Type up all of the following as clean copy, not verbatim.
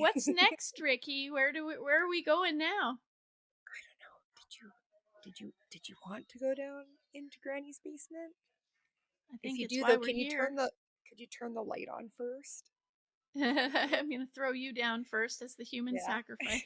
What's next, Ricki? Where are we going now? I don't know. Did you want to go down into Granny's basement? I If think you it's do why though, we're can you here. turn the light on first? I'm going to throw you down first as the human Yeah. sacrifice.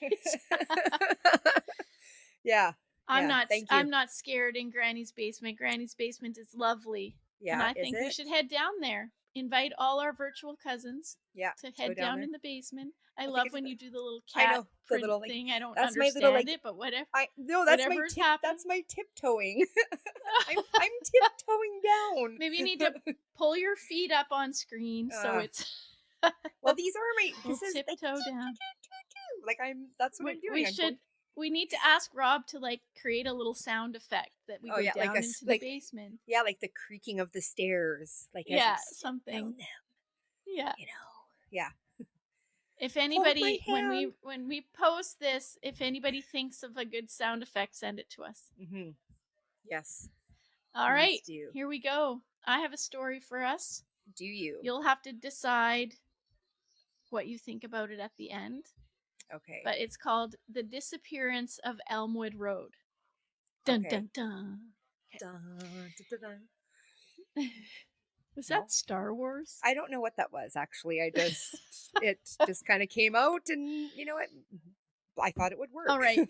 Yeah. I'm Yeah. not Thank you. I'm not scared in Granny's basement. Granny's basement is lovely. And Yeah, I is think we it? should head down there. Invite all our virtual cousins Yeah, to to go head down down there. in the basement. I I think love I did when that. you do the little I cat know the print little like thing. I don't that's my little understand like it, but whatever I no that's my whatever's tip happening. that's my tiptoeing. I'm tiptoeing down. Maybe you need to pull your feet up on screen so uh, it's well, these are my. we'll This is like tiptoe down. like I'm. That's what I'm We doing. I'm going. should we need to ask Rob to like create a little sound effect that we Oh go yeah, like down into the like basement. yeah, like the creaking of the stairs, like as you Yeah, step down something. them. Yeah. You know. Yeah. If Hold my anybody hand. when we post this, if anybody thinks of a good sound effect, send it to us. Yes. All Please right, do. here we go. I have a story for us. Do you? You'll have to decide what you think about it at the end, Okay. but it's called The Disappearance of Elmwood Road. Dun Okay. dun dun. Dun, dun, dun, dun. Okay. Was No. that Star Wars? I don't know what that was actually. It just kind of came out and you know what? I thought it would All work. right,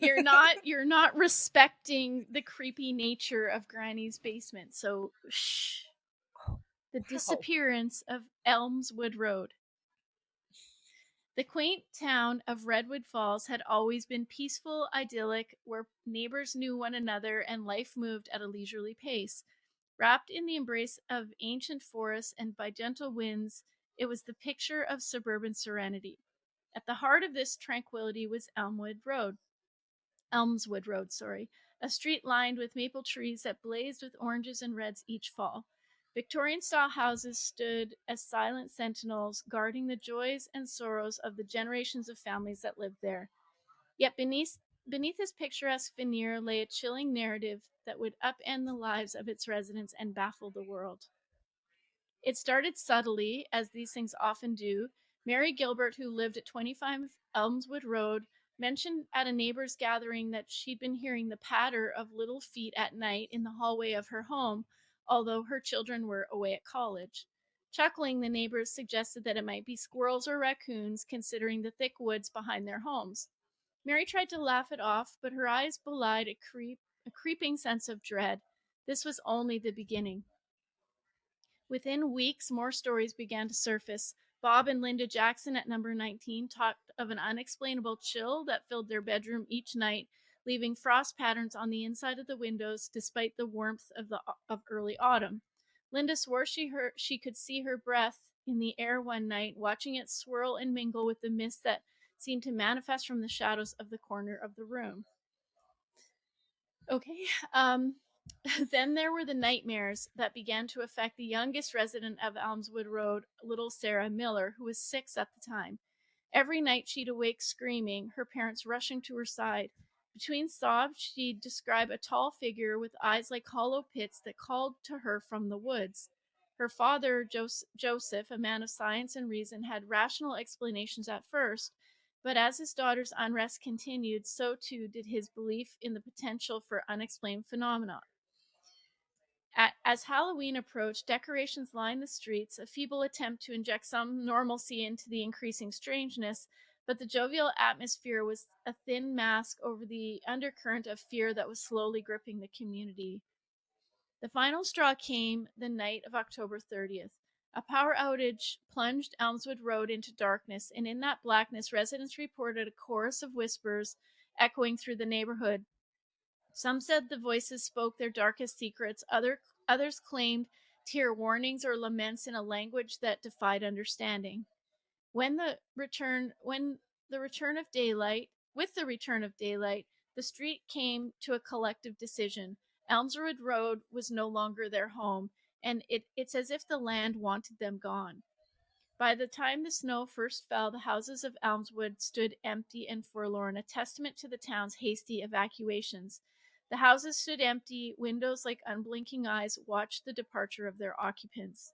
you're not respecting the creepy nature of Granny's basement. So shh. The Wow. Disappearance of ElmsWood Road. The quaint town of Redwood Falls had always been peaceful, idyllic, where neighbors knew one another and life moved at a leisurely pace. Wrapped in the embrace of ancient forests and by gentle winds, it was the picture of suburban serenity. At the heart of this tranquility was Elmswood Road, a street lined with maple trees that blazed with oranges and reds each fall. Victorian style houses stood as silent sentinels, guarding the joys and sorrows of the generations of families that lived there. Yet beneath this picturesque veneer lay a chilling narrative that would upend the lives of its residents and baffle the world. It started subtly, as these things often do. Mary Gilbert, who lived at 25 Elmswood Road, mentioned at a neighbor's gathering that she'd been hearing the patter of little feet at night in the hallway of her home, although her children were away at college. Chuckling, the neighbors suggested that it might be squirrels or raccoons, considering the thick woods behind their homes. Mary tried to laugh it off, but her eyes belied a creeping sense of dread. This was only the beginning. Within weeks, more stories began to surface. Bob and Linda Jackson at number 19 talked of an unexplainable chill that filled their bedroom each night, leaving frost patterns on the inside of the windows despite the warmth of early autumn. Linda swore she could see her breath in the air one night, watching it swirl and mingle with the mist that seemed to manifest from the shadows of the corner of the room. Okay. Then there were the nightmares that began to affect the youngest resident of Elmswood Road, little Sarah Miller, who was 6 at the time. Every night she'd awake screaming, her parents rushing to her side. Between sobs, she'd describe a tall figure with eyes like hollow pits that called to her from the woods. Her father, Joseph, a man of science and reason, had rational explanations at first, but as his daughter's unrest continued, so too did his belief in the potential for unexplained phenomena. As Halloween approached, decorations lined the streets, a feeble attempt to inject some normalcy into the increasing strangeness, but the jovial atmosphere was a thin mask over the undercurrent of fear that was slowly gripping the community. The final straw came the night of October 30th. A power outage plunged Elmswood Road into darkness, and in that blackness, residents reported a chorus of whispers echoing through the neighborhood. Some said the voices spoke their darkest secrets, others claimed to hear warnings or laments in a language that defied understanding. When the return of daylight, with the return of daylight, the street came to a collective decision. Elmswood Road was no longer their home, and it's as if the land wanted them gone. By the time the snow first fell, the houses of Elmswood stood empty and forlorn, a testament to the town's hasty evacuations. The houses stood empty, windows like unblinking eyes watched the departure of their occupants.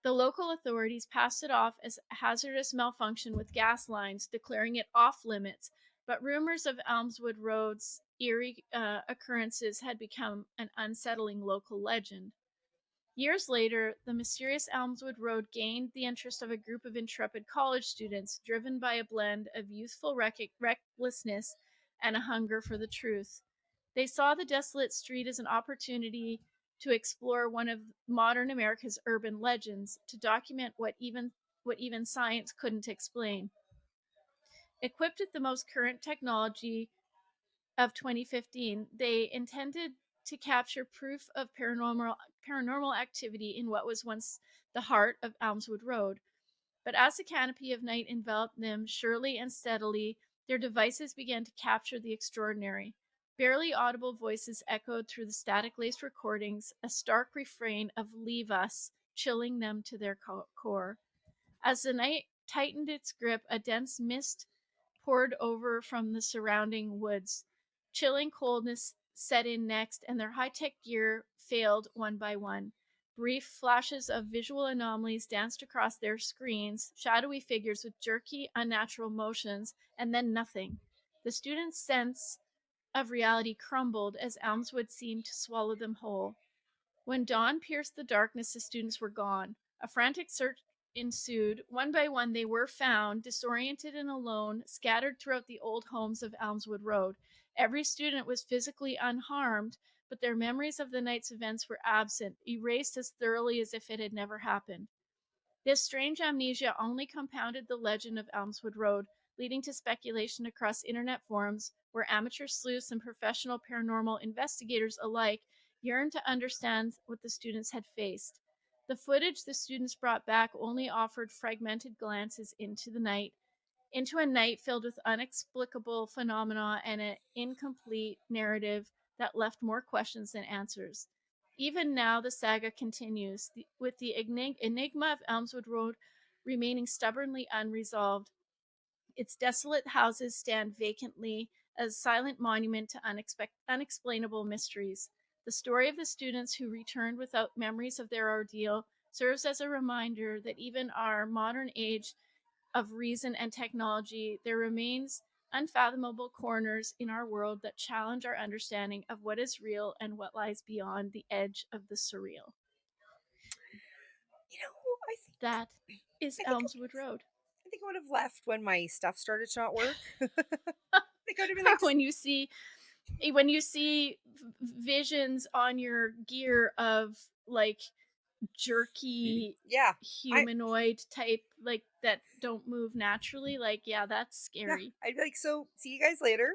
The local authorities passed it off as a hazardous malfunction with gas lines, declaring it off limits. But rumors of Elmswood Road's eerie occurrences had become an unsettling local legend. Years later, the mysterious Elmswood Road gained the interest of a group of intrepid college students driven by a blend of youthful recklessness and a hunger for the truth. They saw the desolate street as an opportunity to explore one of modern America's urban legends, to document what even science couldn't explain. Equipped with the most current technology of 2015, they intended to capture proof of paranormal activity in what was once the heart of Elmswood Road. But as the canopy of night enveloped them surely and steadily, their devices began to capture the extraordinary. Barely audible voices echoed through the static laced recordings, a stark refrain of "Leave us," chilling them to their core. As the night tightened its grip, a dense mist poured over from the surrounding woods. Chilling coldness set in next, and their high tech gear failed one by one. Brief flashes of visual anomalies danced across their screens, shadowy figures with jerky, unnatural motions, and then nothing. The students' sense of reality crumbled as Elmswood seemed to swallow them whole. When dawn pierced the darkness, the students were gone. A frantic search ensued. One by one, they were found, disoriented and alone, scattered throughout the old homes of Elmswood Road. Every student was physically unharmed, but their memories of the night's events were absent, erased as thoroughly as if it had never happened. This strange amnesia only compounded the legend of Elmswood Road, leading to speculation across internet forums where amateur sleuths and professional paranormal investigators alike yearned to understand what the students had faced. The footage the students brought back only offered fragmented glances into a night filled with inexplicable phenomena and an incomplete narrative that left more questions than answers. Even now, the saga continues, with the enigma of Elmswood Road remaining stubbornly unresolved. Its desolate houses stand vacantly, a silent monument to unexplainable mysteries. The story of the students who returned without memories of their ordeal serves as a reminder that even our modern age of reason and technology, there remains unfathomable corners in our world that challenge our understanding of what is real and what lies beyond the edge of the surreal. You know, I think That is I think Elmswood Road. I think I would have left when my stuff started to not work. I could have been like, just when you see visions on your gear of like jerky yeah, I humanoid type like that don't move naturally, like yeah, that's yeah, scary. I'd be like, so see you guys later.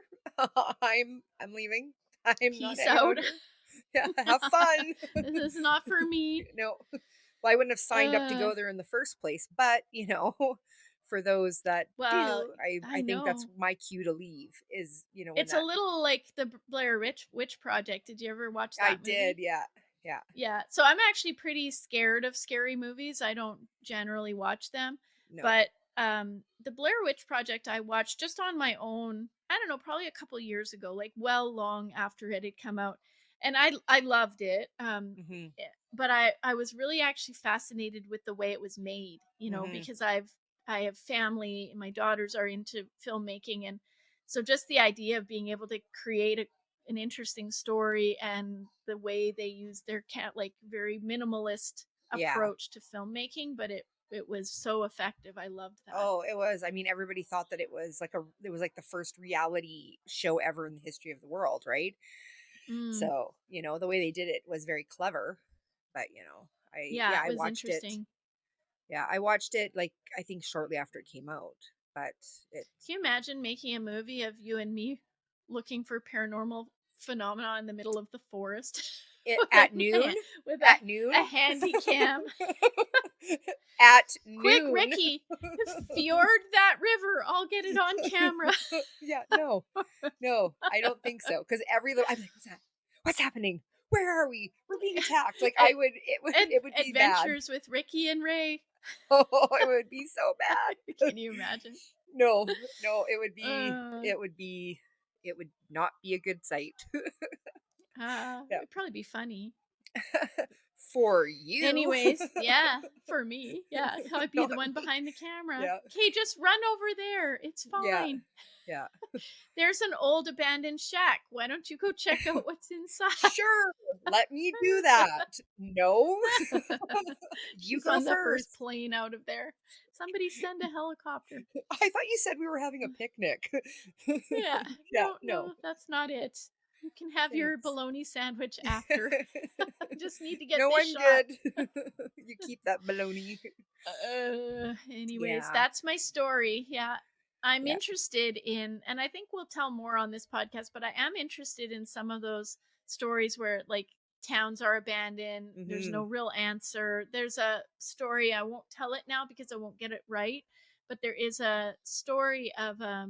I'm leaving. I'm not Peace hanging out out. here. Yeah, have fun. This is not for me. No, well, I wouldn't have signed up to uh go there in the first place, but for those that well, do, I I think that's know. my cue to leave is, when It's a that little like the Blair Witch Project. Did you ever watch I that did, movie? yeah. Yeah. Yeah. So I'm actually pretty scared of scary movies. I don't generally watch them. No. But the Blair Witch Project I watched just on my own, I don't know, probably a couple years ago, like well long after it had come out. And I loved it. Mhm. But I was really actually fascinated with the way it was made, Mhm. because I have family, my daughters are into filmmaking, and so just the idea of being able to create an interesting story and the way they use their like very minimalist Yeah. approach to filmmaking, but it was so effective. I loved that. Oh, it was. I mean, everybody thought that it was like the first reality show ever in the history of the world, right? Mm, So, the way they did it was very clever. But, yeah, it I was watched it. interesting. Yeah, I watched it like I think shortly after it came out. But it, Can you imagine making a movie of you and me looking for paranormal phenomena in the middle of the forest it with at noon, with at noon, a handy cam? at Quick, noon. Ricky, fjord that river. I'll get it on camera. Yeah, no. No, I don't think so. Because every little, I'm like, what's that? What's happening? Where are we? We're being attacked. Like Ad- it would be bad. Adventures with Ricky and Ray. Oh, it would be so bad. Can you imagine? No, no, Uh, it would not be a good sight. Yeah. it'd probably be funny. For you. Anyways, yeah, for me, yeah, I'd be Not the one me. behind the camera. Yeah. Okay, just run over there. It's Yeah. fine. Yeah. There's an old abandoned shack. Why don't you go check out what's inside? Sure. Let me do that. No. You She's go on the first first. plane out of there. Somebody send a helicopter. I thought you said we were having a picnic. Yeah, Yeah, no, no. no, that's not it. You can have your Thanks. bologna sandwich after. I just need to get No, this I'm shot. good. You keep that baloney. Anyways, Yeah. that's my story. Yeah. I'm Yeah. interested in, and I think we'll tell more on this podcast, but I am interested in some of those stories where like towns are abandoned, there's no Mhm. real answer. There's a story, I won't tell it now because I won't get it right, but there is a story of a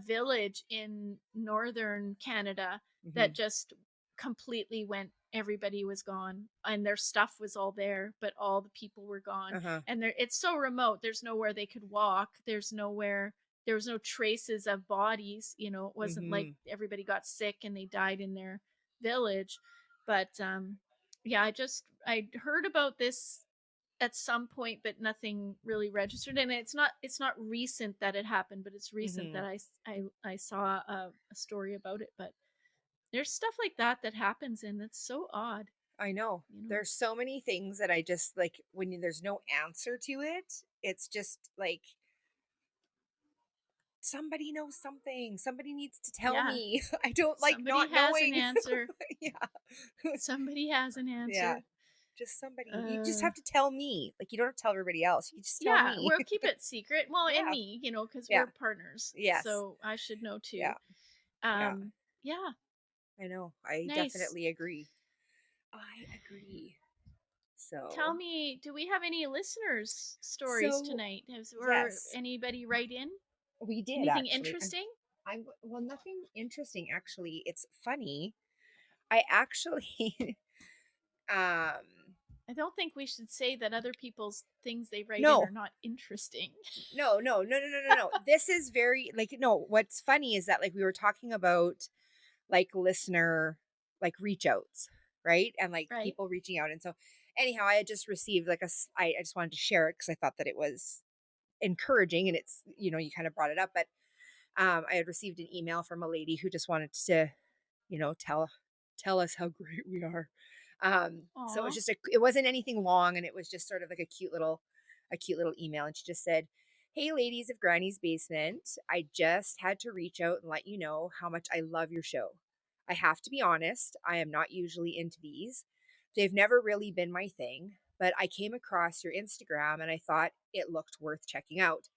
village in northern Canada that Mhm. just completely went, everybody was gone and their stuff was all there but all the people were gone, Uh-huh. and there, it's so remote, there's nowhere they could walk, there's nowhere, there was no traces of bodies, you know, it wasn't like Mhm. everybody got sick and they died in their village. But yeah, I heard about this at some point but nothing really registered, and it's not recent that it happened, but it's recent that Mhm. I saw a story about it. But there's stuff like that that happens and it's so odd, I know. you know. There's so many things that I just like when there's no answer to it, it's just like somebody knows something. Somebody needs to tell Yeah, me. I don't like somebody not has an knowing. answer. Yeah. Somebody has an Yeah. answer. Just somebody. You just uh have to tell me. Like you don't have to tell everybody else. You just tell yeah, me. we'll keep it secret, well, and Yeah. me, you know, because Yeah. we're partners, Yes. so I should know too. Yeah. Yeah. Yeah, I know. I nice. definitely agree. I agree. Tell So, me, do we have any listeners' stories so tonight? Has or yes, anybody write in? we did Anything actually. interesting? Well, nothing interesting actually. It's funny. I actually, um, I don't think we should say that other people's things they write in are no, not interesting. no. This is very like no. What's funny is that like we were talking about like listener like reach outs, right? And like Right? people reaching out. And so anyhow, I had just received like I just wanted to share it because I thought that it was encouraging and it's, you kind of brought it up. But I had received an email from a lady who just wanted to, tell us how great we are. So Aw. it wasn't anything long and it was just sort of like a cute little email. And she just said, "Hey ladies of Granny's Basement, I just had to reach out and let you know how much I love your show. I have to be honest, I am not usually into these. They've never really been my thing, but I came across your Instagram and I thought it looked worth checking out.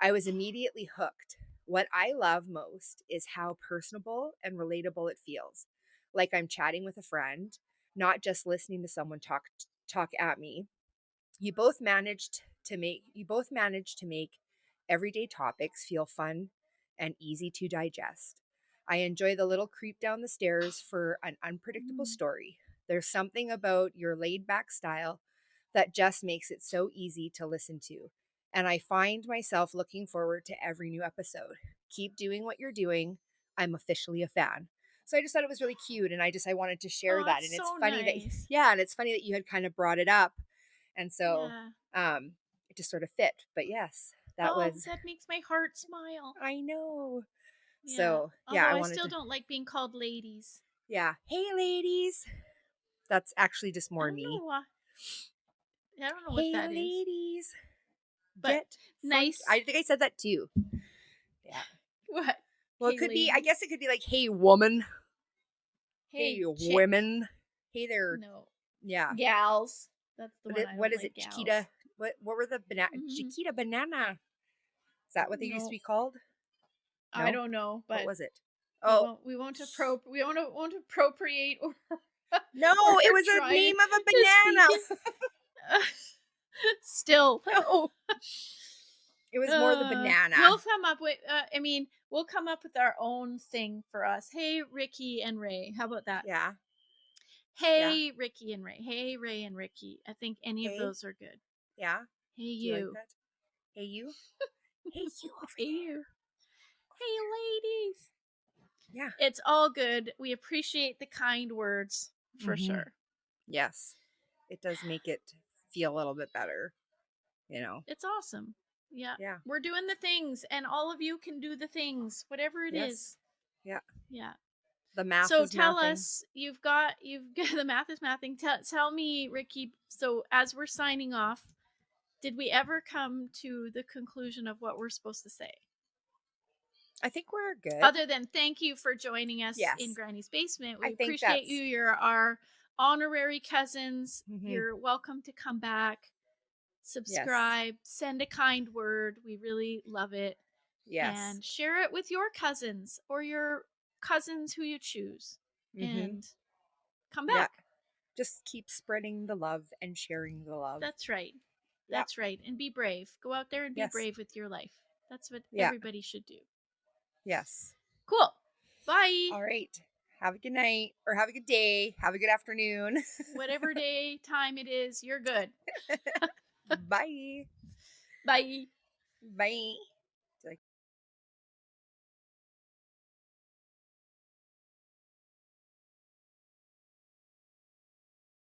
I was immediately hooked. What I love most is how personable and relatable it feels. Like I'm chatting with a friend, not just listening to someone talk at me. You both managed to make everyday topics feel fun and easy to digest. I enjoy the little creep down the stairs for an unpredictable Mm. story. There's something about your laid back style that just makes it so easy to listen to. And I find myself looking forward to every new episode. Keep doing what you're doing. I'm officially a fan." So I just thought it was really cute and I wanted to share Oh, that. it's And it's so funny that nice. yeah, and it's funny that you had kind of brought it up and so, Yeah. it just sort of fit. But yes, that Oh, was that makes my heart smile. I know. Yeah. So, yeah, Although I I wanted still to don't like being called ladies. yeah. Hey, ladies. That's actually just I more don't me. know why. I don't know what Hey, that is. ladies. But Get funk. nice. I think I said that too. Yeah. What? Well, it Hey, could be, I ladies. guess it could be like, hey, woman. Hey, Hey, chick. women. Hey there. No. Yeah. Gals. That's the one I What don't is like, it? Chiquita. gals. What were the banana? Hmm. Chiquita banana. Is that what they used to No, be called? I No? don't know, What but was it? Oh, we won't appropriate or no, or it was a try name of a to speak it. banana. Still, No, it was more the we'll banana. come up with. I mean, we'll come up with our own thing for us. Hey, Ricki and Ray. How about that? Yeah, yeah. Hey, Ricki and Ray. Hey, Ray and Ricki. I think any of Hey, those are good. yeah. Hey, Do you like you. that? Hey, you. Hey, you over Hey, there. you. Hey, ladies. Yeah. It's all good. We appreciate the kind words for Mm-hmm. sure. Yes. it does make it feel a little bit better, you know. It's awesome. Yeah. Yeah. We're doing the things, and all of you can do the things, whatever it Yes. is. Yeah. Yeah. The math So is tell mathing. us, you've got the math is mathing. Tell me, Ricki. So as we're signing off, did we ever come to the conclusion of what we're supposed to say? I think we're good. Other than thank you for joining us in Yes. Granny's basement. I We think appreciate you. that's You're our honorary cousins. mhm. You're welcome to come back, Yes. subscribe, send a kind word. We really love it. Yes. And share it with your cousins or your cousins who you choose. Mhm. And come Yeah. back. Just keep spreading the love and sharing the love. That's right. Yeah. That's right. And be brave. Go out there and be Yes. brave with your life. That's what Yeah. everybody should do. Yes. Cool. Bye. All right. Have a good night or have a good day. Have a good afternoon. Whatever day, time it is, you're good. Bye. Bye. Bye.